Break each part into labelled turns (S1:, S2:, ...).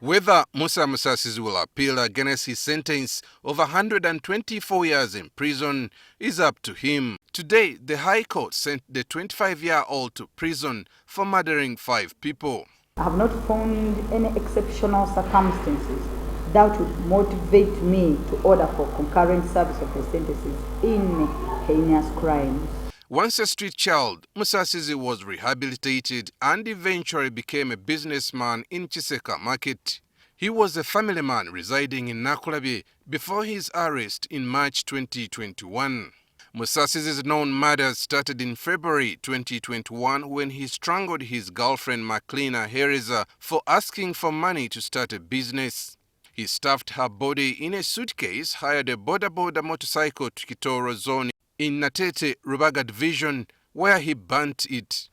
S1: Whether Musa Musasizi will appeal against his sentence of 124 years in prison is up to him. Today, the High Court sent the 25-year-old to prison for murdering 5 people.
S2: I have not found any exceptional circumstances that would motivate me to order for concurrent service of the sentences in heinous crimes.
S1: Once a street child, Musasizi was rehabilitated and eventually became a businessman in Chiseka Market. He was a family man residing in Nakulabi before his arrest in March 2021. Musasizi's known murders started in February 2021 when he strangled his girlfriend Macleana Hereza for asking for money to start a business. He stuffed her body in a suitcase, hired a boda motorcycle to Kitoro Zone in Natete, Rubaga Division, where he burnt it.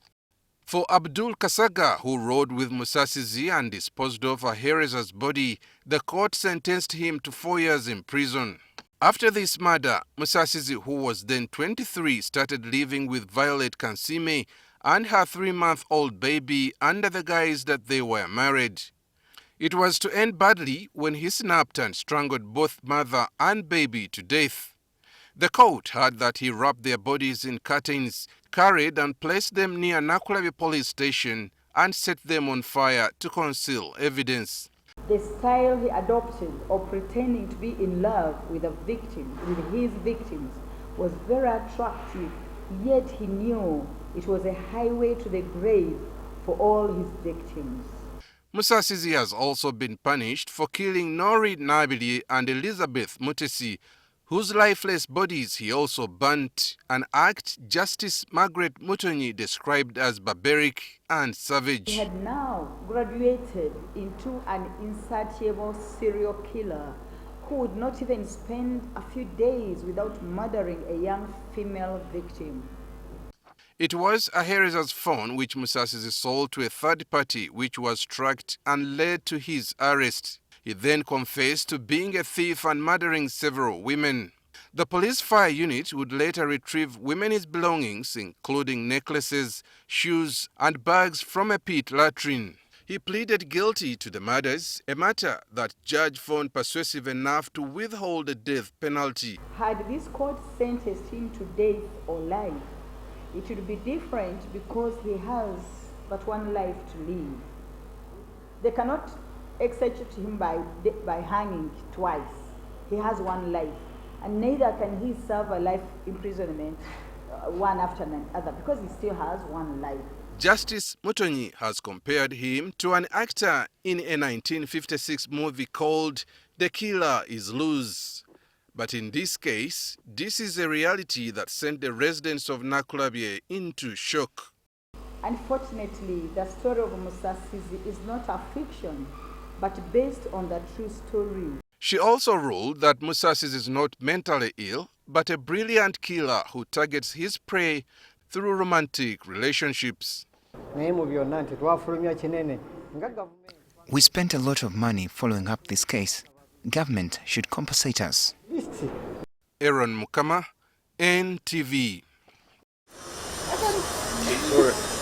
S1: For Abdul Kasaga, who rode with Musasizi and disposed of Hereza's body, the court sentenced him to 4 years in prison. After this murder, Musasizi, who was then 23, started living with Violet Kansime and her 3-month-old baby under the guise that they were married. It was to end badly when he snapped and strangled both mother and baby to death. The court heard that he wrapped their bodies in curtains, carried and placed them near Nakulabi police station and set them on fire to conceal evidence.
S2: The style he adopted of pretending to be in love with his victims, was very attractive, yet he knew it was a highway to the grave for all his victims.
S1: Musasizi has also been punished for killing Nori Nabili and Elizabeth Mutesi, whose lifeless bodies he also burnt, an act Justice Margaret Mutonyi described as barbaric and savage.
S2: He had now graduated into an insatiable serial killer who would not even spend a few days without murdering a young female victim.
S1: It was Hereza's phone which Musasizi sold to a third party, which was tracked and led to his arrest. He then confessed to being a thief and murdering several women. The police fire unit would later retrieve women's belongings, including necklaces, shoes, and bags from a pit latrine. He pleaded guilty to the murders, a matter that judge found persuasive enough to withhold the death penalty.
S2: Had this court sentenced him to death or life, it would be different because he has but one life to live. They cannot execute him by hanging twice. He has one life, and neither can he serve a life imprisonment one after another because he still has one life.
S1: Justice Mutonyi has compared him to an actor in a 1956 movie called The Killer is Loose. But in this case, this is a reality that sent the residents of Nakulabi into shock.
S2: Unfortunately, the story of Musasizi is not a fiction, but based on the true story.
S1: She also ruled that Musasizi is not mentally ill, but a brilliant killer who targets his prey through romantic relationships.
S3: We spent a lot of money following up this case. Government should compensate us.
S1: Aaron Mukama, NTV.
S4: Sorry.